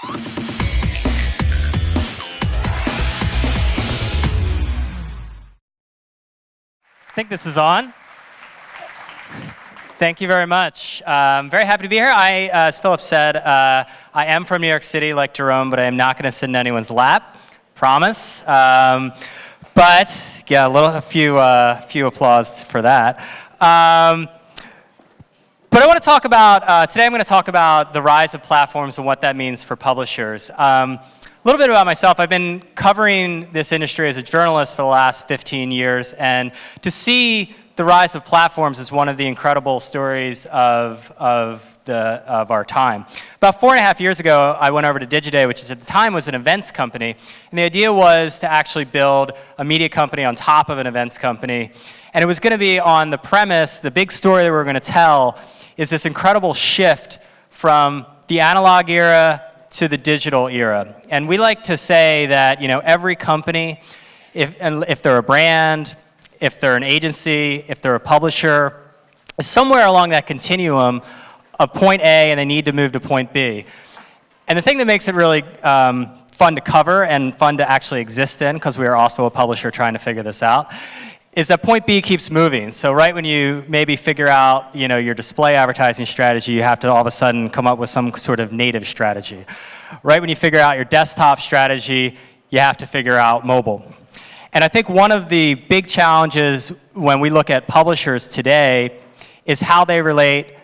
I think this is on. Thank you very much. I'm very happy to be here. As Philip said, I am from New York City like Jerome, but I am not going to sit in anyone's lap. Promise. But yeah, a few applause for that. But I want to talk about, today I'm going to talk about the rise of platforms and what that means for publishers. A little bit about myself. I've been covering this industry as a journalist for the last 15 years, and to see the rise of platforms is one of the incredible stories of our time. About 4.5 years ago, I went over to Digiday, which at the time was an events company, and the idea was to actually build a media company on top of an events company, and it was going to be on the premise, the big story that we were going to tell is this incredible shift from the analog era to the digital era. And we like to say that, you know, every company, if they're a brand, if they're an agency, if they're a publisher, somewhere along that continuum of point A and they need to move to point B. And the thing that makes it really fun to cover and fun to actually exist in, because we are also a publisher trying to figure this out, is that point B keeps moving. So right when you maybe figure out, you know, your display advertising strategy, you have to all of a sudden come up with some sort of native strategy. Right when you figure out your desktop strategy, you have to figure out mobile. And I think one of the big challenges when we look at publishers today is how they relate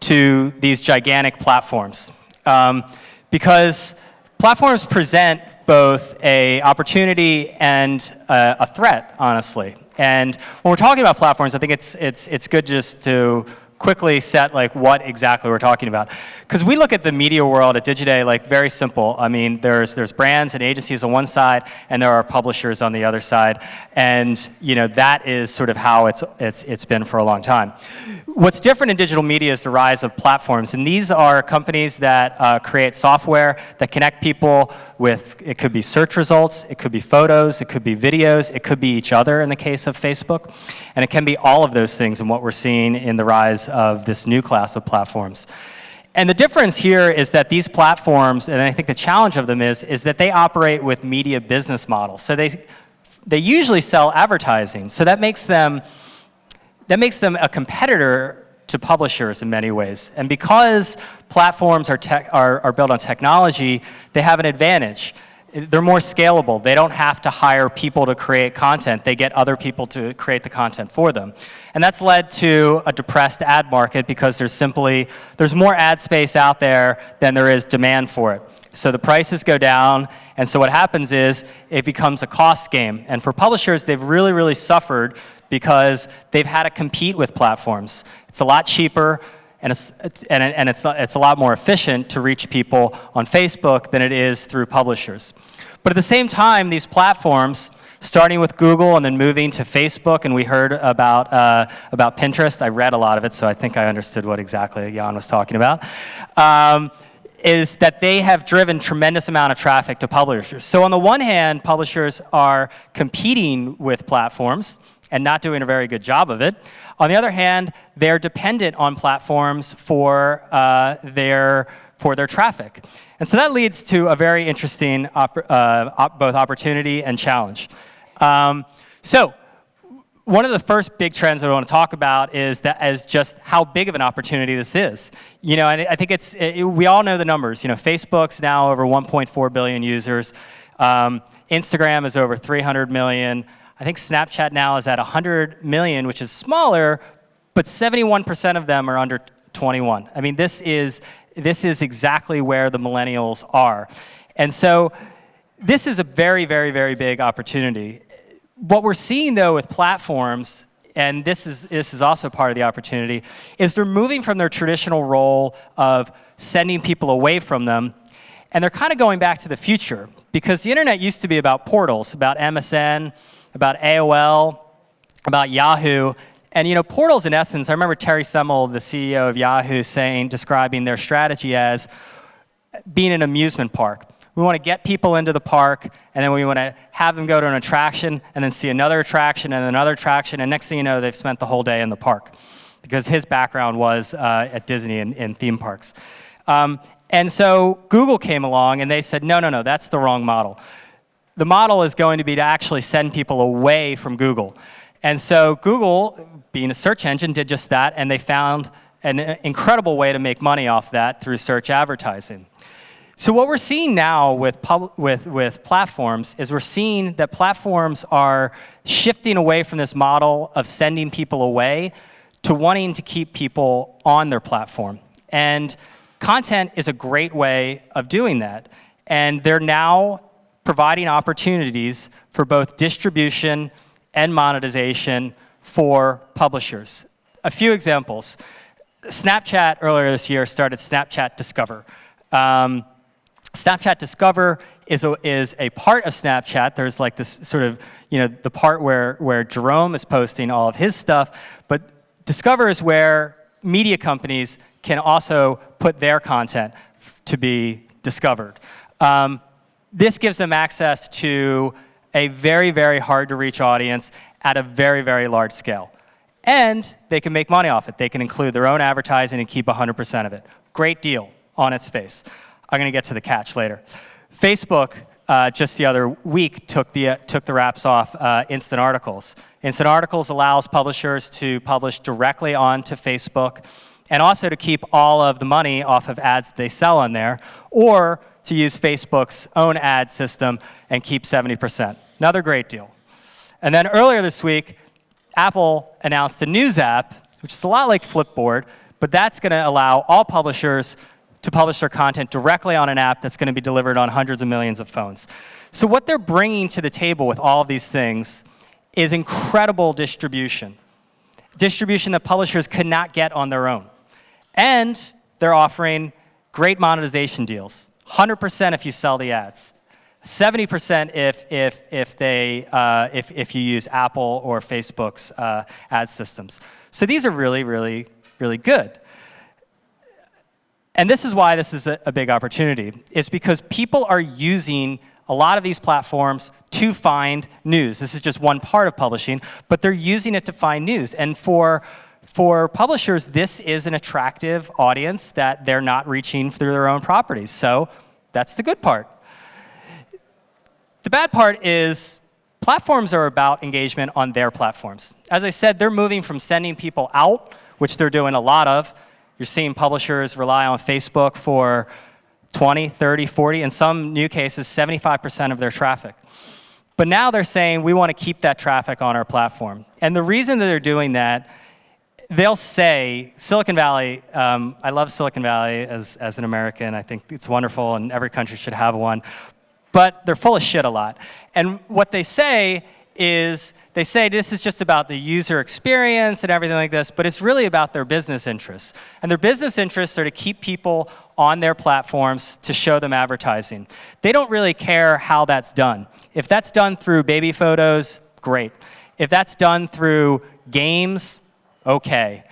to these gigantic platforms. Because platforms present both an opportunity and a threat, honestly. And when we're talking about platforms, I think it's good just to quickly set like what exactly we're talking about. Because we look at the media world at Digiday like very simple. I mean, there's brands and agencies on one side, and there are publishers on the other side. And you know, that is sort of how it's been for a long time. What's different in digital media is the rise of platforms. And these are companies that create software that connect people with, it could be search results, it could be photos, it could be videos, it could be each other in the case of Facebook. And it can be all of those things in what we're seeing in the rise of this new class of platforms. And the difference here is that these platforms, and I think the challenge of them is that they operate with media business models. So they usually sell advertising. So that makes them a competitor to publishers in many ways. And because platforms are built on technology, they have an advantage. They're more scalable. They don't have to hire people to create content. They get other people to create the content for them. And that's led to a depressed ad market because there's more ad space out there than there is demand for it. So the prices go down, and so what happens is it becomes a cost game. And for publishers, they've really, really suffered because they've had to compete with platforms. It's a lot cheaper, and it's a lot more efficient to reach people on Facebook than it is through publishers. But at the same time, these platforms, starting with Google and then moving to Facebook, and we heard about Pinterest. I read a lot of it, so I think I understood what exactly Jan was talking about. Is that they have driven tremendous amount of traffic to publishers. So on the one hand, publishers are competing with platforms and not doing a very good job of it. On the other hand, they're dependent on platforms for their traffic. And so that leads to a very interesting both opportunity and challenge. So one of the first big trends that I want to talk about is just how big of an opportunity this is. You know, and I think we all know the numbers. You know, Facebook's now over 1.4 billion users. Instagram is over 300 million. I think Snapchat now is at 100 million, which is smaller, but 71% of them are under 21. I mean, this is exactly where the millennials are. And so this is a very, very, very big opportunity. What we're seeing, though, with platforms, and this is also part of the opportunity, is they're moving from their traditional role of sending people away from them, and they're kind of going back to the future. Because the internet used to be about portals, about MSN, about AOL, about Yahoo. And you know, portals in essence, I remember Terry Semel, the CEO of Yahoo, describing their strategy as being an amusement park. We want to get people into the park, and then we want to have them go to an attraction, and then see another attraction, and another attraction, and next thing you know, they've spent the whole day in the park. Because his background was at Disney in theme parks. And so Google came along and they said, no, that's the wrong model. The model is going to be to actually send people away from Google. And so Google, being a search engine, did just that, and they found an incredible way to make money off that through search advertising. So what we're seeing now with platforms is we're seeing that platforms are shifting away from this model of sending people away to wanting to keep people on their platform. And content is a great way of doing that. And they're now providing opportunities for both distribution and monetization for publishers. A few examples. Snapchat earlier this year started Snapchat Discover. Snapchat Discover is a part of Snapchat. There's like this sort of, the part where Jerome is posting all of his stuff, but Discover is where media companies can also put their content to be discovered. This gives them access to a very, very hard to reach audience at a very, very large scale. And they can make money off it. They can include their own advertising and keep 100% of it. Great deal on its face. I'm going to get to the catch later. Facebook, just the other week, took the wraps off Instant Articles. Instant Articles allows publishers to publish directly onto Facebook and also to keep all of the money off of ads they sell on there, or to use Facebook's own ad system and keep 70%. Another great deal. And then earlier this week, Apple announced a news app, which is a lot like Flipboard, but that's going to allow all publishers to publish their content directly on an app that's going to be delivered on hundreds of millions of phones. So what they're bringing to the table with all of these things is incredible distribution. Distribution that publishers could not get on their own. And they're offering great monetization deals. 100% if you sell the ads. 70% if you use Apple or Facebook's ad systems. So these are really, really, really good. And this is why this is a big opportunity. It's because people are using a lot of these platforms to find news. This is just one part of publishing, but they're using it to find news. And for publishers, this is an attractive audience that they're not reaching through their own properties. So that's the good part. The bad part is platforms are about engagement on their platforms. As I said, they're moving from sending people out, which they're doing a lot of. You're seeing publishers rely on Facebook for 20, 30, 40, in some new cases, 75% of their traffic. But now they're saying, we want to keep that traffic on our platform. And the reason that they're doing that, they'll say, Silicon Valley, I love Silicon Valley as an American. I think it's wonderful and every country should have one. But they're full of shit a lot. And what they say is, they say this is just about the user experience and everything like this, but it's really about their business interests. And their business interests are to keep people on their platforms to show them advertising. They don't really care how that's done. If that's done through baby photos, great. If that's done through games, okay.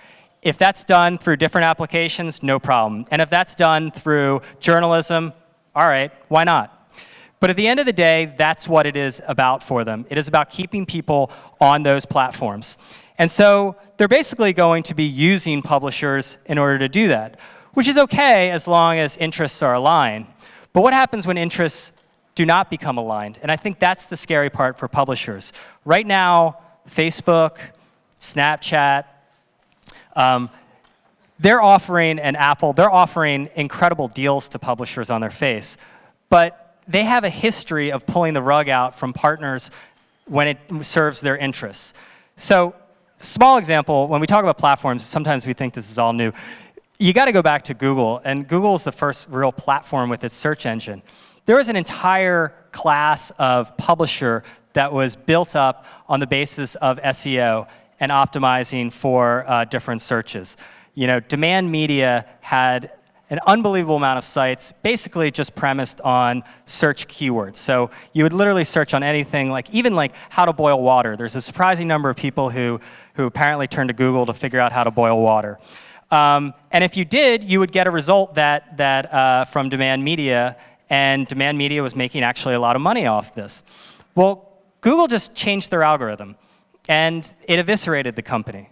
If that's done through different applications, no problem. And if that's done through journalism, all right, why not? But at the end of the day, that's what it is about for them. It is about keeping people on those platforms. And so they're basically going to be using publishers in order to do that, which is okay as long as interests are aligned. But what happens when interests do not become aligned? And I think that's the scary part for publishers. Right now, Facebook, Snapchat, they're offering, and Apple, they're offering incredible deals to publishers on their face. But they have a history of pulling the rug out from partners when it serves their interests. So, small example, when we talk about platforms, sometimes we think this is all new. You got to go back to Google, and Google is the first real platform with its search engine. There was an entire class of publisher that was built up on the basis of SEO and optimizing for different searches. Demand media had an unbelievable amount of sites, basically just premised on search keywords. So you would literally search on anything, even how to boil water. There's a surprising number of people who apparently turned to Google to figure out how to boil water. And if you did, you would get a result that from demand media, and demand media was making actually a lot of money off this. Well, Google just changed their algorithm, and it eviscerated the company.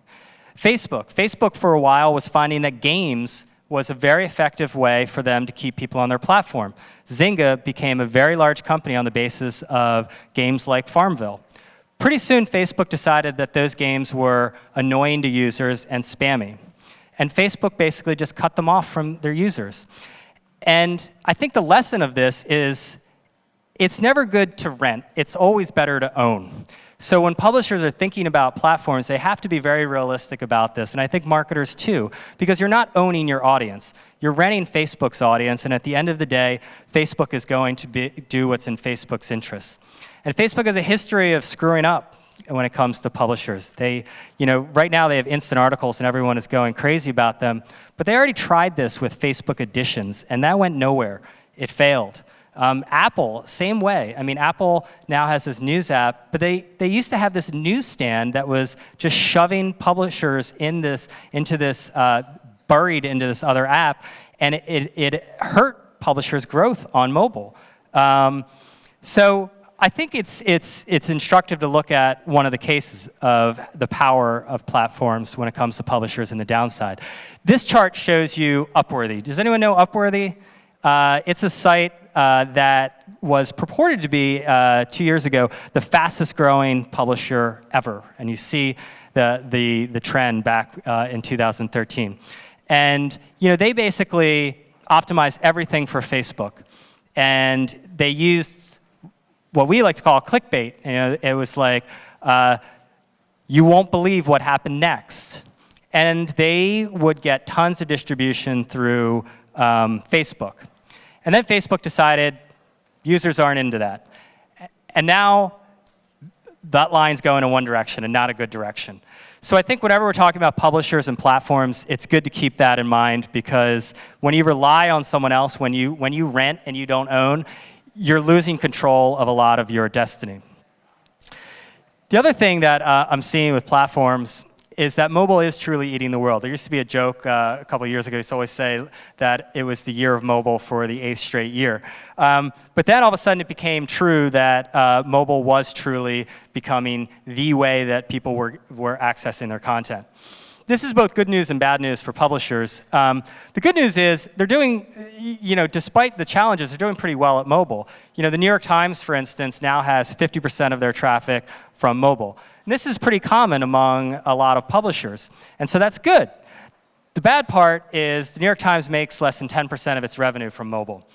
Facebook for a while was finding that games was a very effective way for them to keep people on their platform. Zynga became a very large company on the basis of games like Farmville. Pretty soon, Facebook decided that those games were annoying to users and spammy. And Facebook basically just cut them off from their users. And I think the lesson of this is it's never good to rent. It's always better to own. So when publishers are thinking about platforms, they have to be very realistic about this, and I think marketers too, because you're not owning your audience. You're renting Facebook's audience, and at the end of the day, Facebook is going to do what's in Facebook's interests. And Facebook has a history of screwing up when it comes to publishers. Right now they have instant articles and everyone is going crazy about them, but they already tried this with Facebook Editions, and that went nowhere. It failed. Apple, same way. I mean, Apple now has this news app, but they used to have this newsstand that was just shoving publishers buried into this other app, and it hurt publishers' growth on mobile. So I think it's instructive to look at one of the cases of the power of platforms when it comes to publishers and the downside. This chart shows you Upworthy. Does anyone know Upworthy? It's a site that was purported to be, 2 years ago, the fastest growing publisher ever. And you see the trend back in 2013. And they basically optimized everything for Facebook. And they used what we like to call clickbait. It was like, you won't believe what happened next. And they would get tons of distribution through Facebook. And then Facebook decided users aren't into that. And now that line's going in one direction and not a good direction. So I think whenever we're talking about publishers and platforms, it's good to keep that in mind, because when you rely on someone else, when you rent and you don't own, you're losing control of a lot of your destiny. The other thing that I'm seeing with platforms is that mobile is truly eating the world. There used to be a joke a couple of years ago. I used to always say that it was the year of mobile for the 8th straight year. But then all of a sudden it became true that mobile was truly becoming the way that people were accessing their content. This is both good news and bad news for publishers. The good news is they're doing, despite the challenges, they're doing pretty well at mobile. The New York Times, for instance, now has 50% of their traffic from mobile. And this is pretty common among a lot of publishers, and so that's good. The bad part is the New York Times makes less than 10% of its revenue from mobile.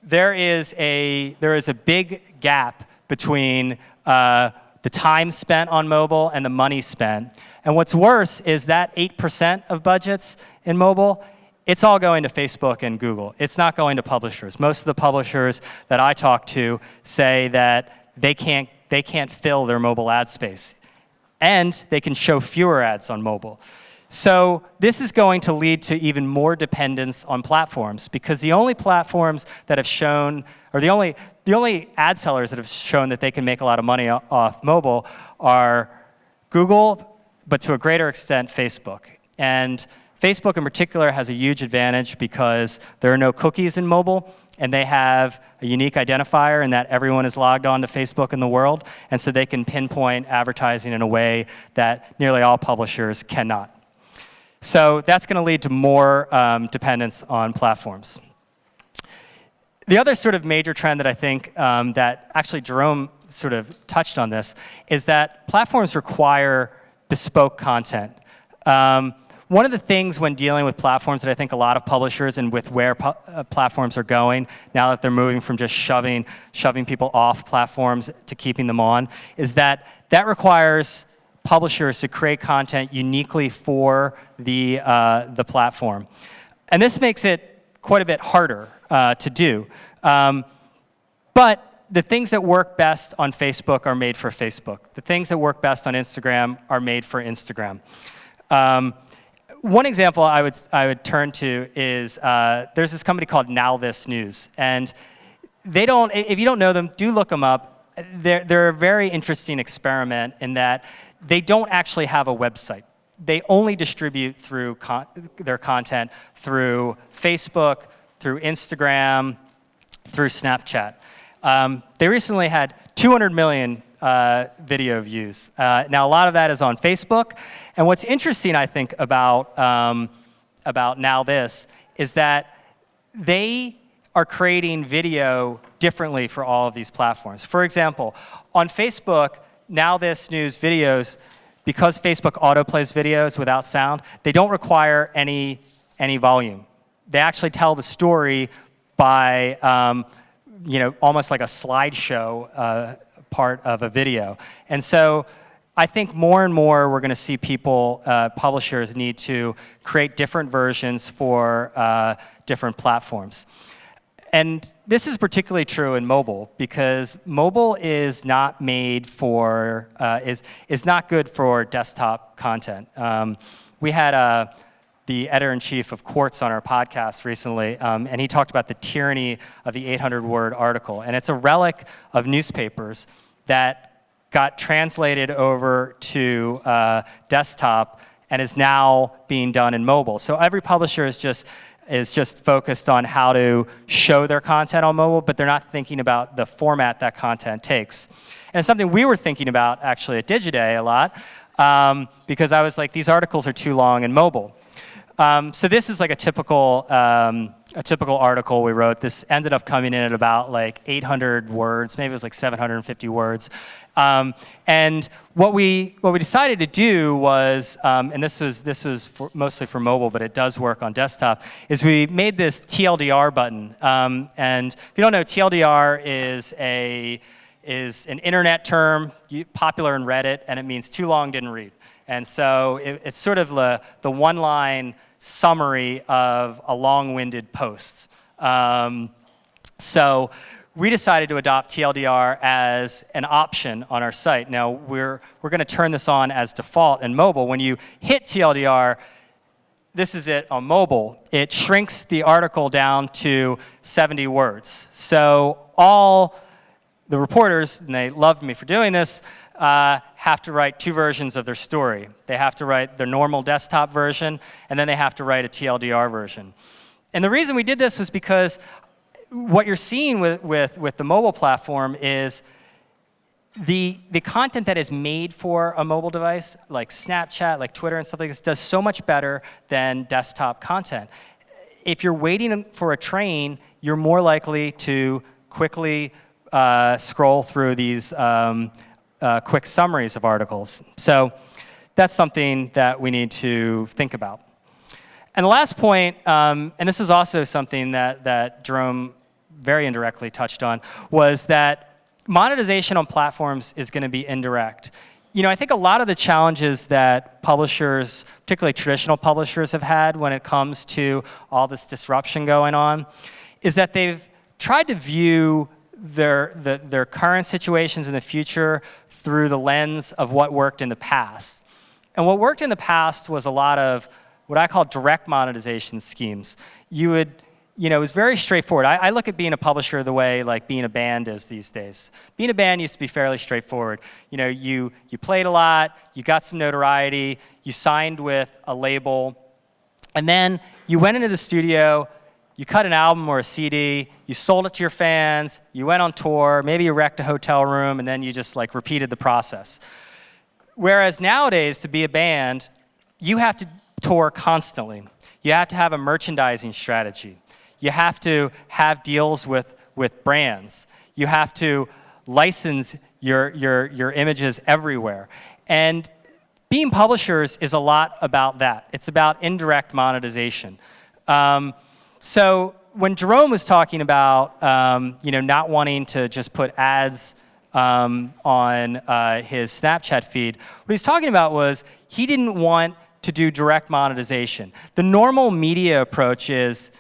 There is a big gap between the time spent on mobile and the money spent. And what's worse is that 8% of budgets in mobile, it's all going to Facebook and Google. It's not going to publishers. Most of the publishers that I talk to say that they can't fill their mobile ad space. And they can show fewer ads on mobile. So this is going to lead to even more dependence on platforms, because the only platforms that have shown, or the only ad sellers that have shown that they can make a lot of money off mobile are Google, but to a greater extent, Facebook. And Facebook in particular has a huge advantage because there are no cookies in mobile, and they have a unique identifier in that everyone is logged on to Facebook in the world, and so they can pinpoint advertising in a way that nearly all publishers cannot. So that's going to lead to more dependence on platforms. The other sort of major trend that I think that actually Jerome sort of touched on this is that platforms require bespoke content. One of the things when dealing with platforms that I think a lot of publishers and with where platforms are going now that they're moving from just shoving people off platforms to keeping them on is that requires publishers to create content uniquely for the platform. And this makes it quite a bit harder to do. But the things that work best on Facebook are made for Facebook. The things that work best on Instagram are made for Instagram. One example I would turn to is there's this company called Now This News, and if you don't know them, do look them up. They're a very interesting experiment in that they don't actually have a website. They only distribute through their content through Facebook, through Instagram, through Snapchat. They recently had 200 million video views. Now, a lot of that is on Facebook. And what's interesting, I think, about Now This is that they are creating video differently for all of these platforms. For example, on Facebook, Now This News videos, because Facebook autoplays videos without sound, they don't require any volume. They actually tell the story by, almost like a slideshow part of a video. And so I think more and more we're going to see people, publishers need to create different versions for different platforms. And this is particularly true in mobile, because mobile is not made for, is not good for desktop content. We had the editor-in-chief of Quartz on our podcast recently, and he talked about the tyranny of the 800-word article. And it's a relic of newspapers that got translated over to desktop and is now being done in mobile. So every publisher is just focused on how to show their content on mobile, but they're not thinking about the format that content takes. And it's something we were thinking about actually at Digiday a lot, because I was like, these articles are too long in mobile. So this is like a typical article we wrote. This ended up coming in at about like 800 words, maybe it was like 750 words. And what we decided to do was, and this was mostly for mobile, but it does work on desktop, is we made this TLDR button. And if you don't know, TLDR is an internet term popular in Reddit, and it means too long, didn't read. And so it's sort of the one-line summary of a long-winded post. So we decided to adopt TLDR as an option on our site. Now, we're going to turn this on as default in mobile. When you hit TLDR, this is it on mobile. It shrinks the article down to 70 words. So all the reporters, and they loved me for doing this, have to write two versions of their story. They have to write their normal desktop version, and then they have to write a TLDR version. And the reason we did this was because what you're seeing with the mobile platform is the content that is made for a mobile device, like Snapchat, like Twitter and stuff like this, does so much better than desktop content. If you're waiting for a train, you're more likely to quickly scroll through these quick summaries of articles. So that's something that we need to think about. And the last point, and this is also something that Jerome very indirectly touched on, was that monetization on platforms is going to be indirect. I think a lot of the challenges that publishers, particularly traditional publishers, have had when it comes to all this disruption going on is that they've tried to view their current situations in the future through the lens of what worked in the past. And what worked in the past was a lot of what I call direct monetization schemes. It was very straightforward. I look at being a publisher the way like being a band is these days. Being a band used to be fairly straightforward. You played a lot, you got some notoriety, you signed with a label, and then you went into the studio, you cut an album or a CD, you sold it to your fans, you went on tour, maybe you wrecked a hotel room, and then you just like repeated the process. Whereas nowadays, to be a band, you have to tour constantly. You have to have a merchandising strategy. You have to have deals with brands. You have to license your images everywhere. And being publishers is a lot about that. It's about indirect monetization. So when Jerome was talking about not wanting to just put ads on his Snapchat feed, what he's talking about was he didn't want to do direct monetization. The normal media approach is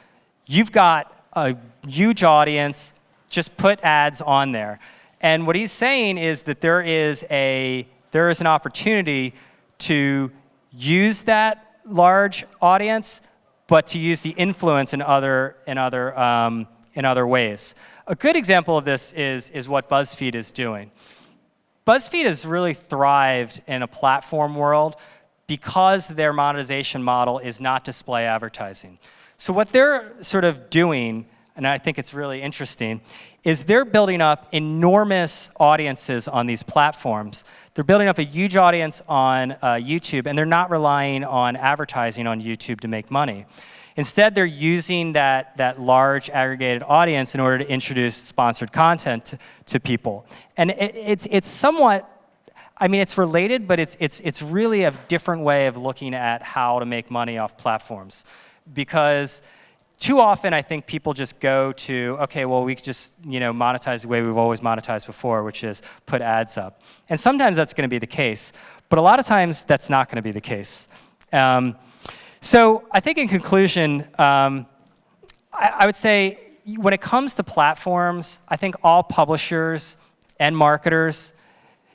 you've got a huge audience, just put ads on there. And what he's saying is that there is an opportunity to use that large audience, but to use the influence in other ways. A good example of this is what BuzzFeed is doing. BuzzFeed has really thrived in a platform world because their monetization model is not display advertising. So what they're sort of doing, and I think it's really interesting, is they're building up enormous audiences on these platforms. They're building up a huge audience on YouTube, and they're not relying on advertising on YouTube to make money. Instead, they're using that large aggregated audience in order to introduce sponsored content to people. And it's somewhat, I mean, it's related, but it's really a different way of looking at how to make money off platforms. Because too often, I think people just go to, okay, well, we could just monetize the way we've always monetized before, which is put ads up. And sometimes that's going to be the case, but a lot of times that's not going to be the case. So I think in conclusion, I would say when it comes to platforms, I think all publishers and marketers,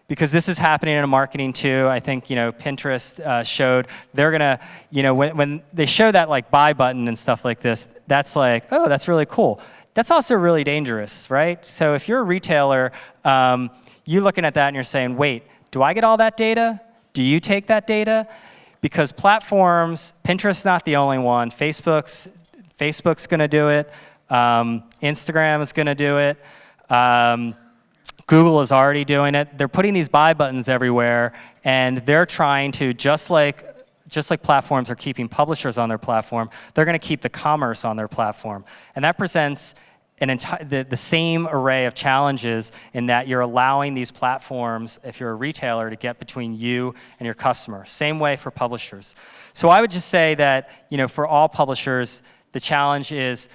because this is happening in marketing too. I think Pinterest showed they're gonna when they show that like buy button and stuff like this, that's like, oh, that's really cool. That's also really dangerous, right? So if you're a retailer, you're looking at that and you're saying, wait, do I get all that data? Do you take that data? Because platforms, Pinterest's not the only one. Facebook's gonna do it. Instagram is gonna do it. Google is already doing it. They're putting these buy buttons everywhere, and they're trying to, just like platforms are keeping publishers on their platform, they're going to keep the commerce on their platform. And that presents the same array of challenges in that you're allowing these platforms, if you're a retailer, to get between you and your customer. Same way for publishers. So I would just say that for all publishers, the challenge is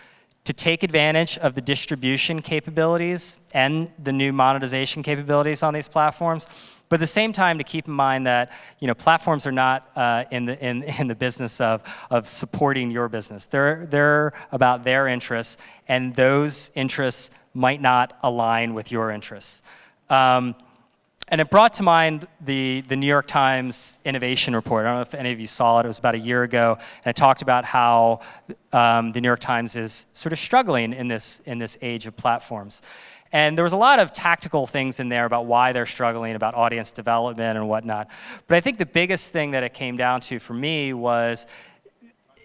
to take advantage of the distribution capabilities and the new monetization capabilities on these platforms, but at the same time to keep in mind that platforms are not in the business of supporting your business. They're about their interests, and those interests might not align with your interests. And it brought to mind the New York Times innovation report. I don't know if any of you saw it. It was about a year ago, and it talked about how the New York Times is sort of struggling in this age of platforms. And there was a lot of tactical things in there about why they're struggling, about audience development and whatnot. But I think the biggest thing that it came down to for me was,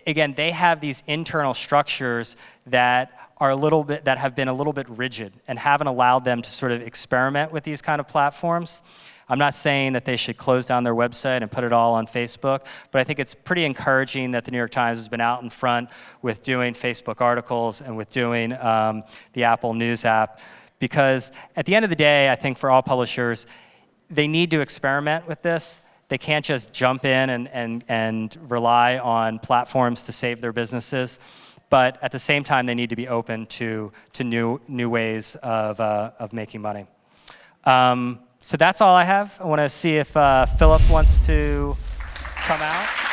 again, they have these internal structures that have been a little bit rigid and haven't allowed them to sort of experiment with these kind of platforms. I'm not saying that they should close down their website and put it all on Facebook, but I think it's pretty encouraging that the New York Times has been out in front with doing Facebook articles and with doing the Apple News app, because at the end of the day, I think for all publishers, they need to experiment with this. They can't just jump in and rely on platforms to save their businesses. But at the same time, they need to be open to new ways of making money. So that's all I have. I want to see if Philip wants to come out.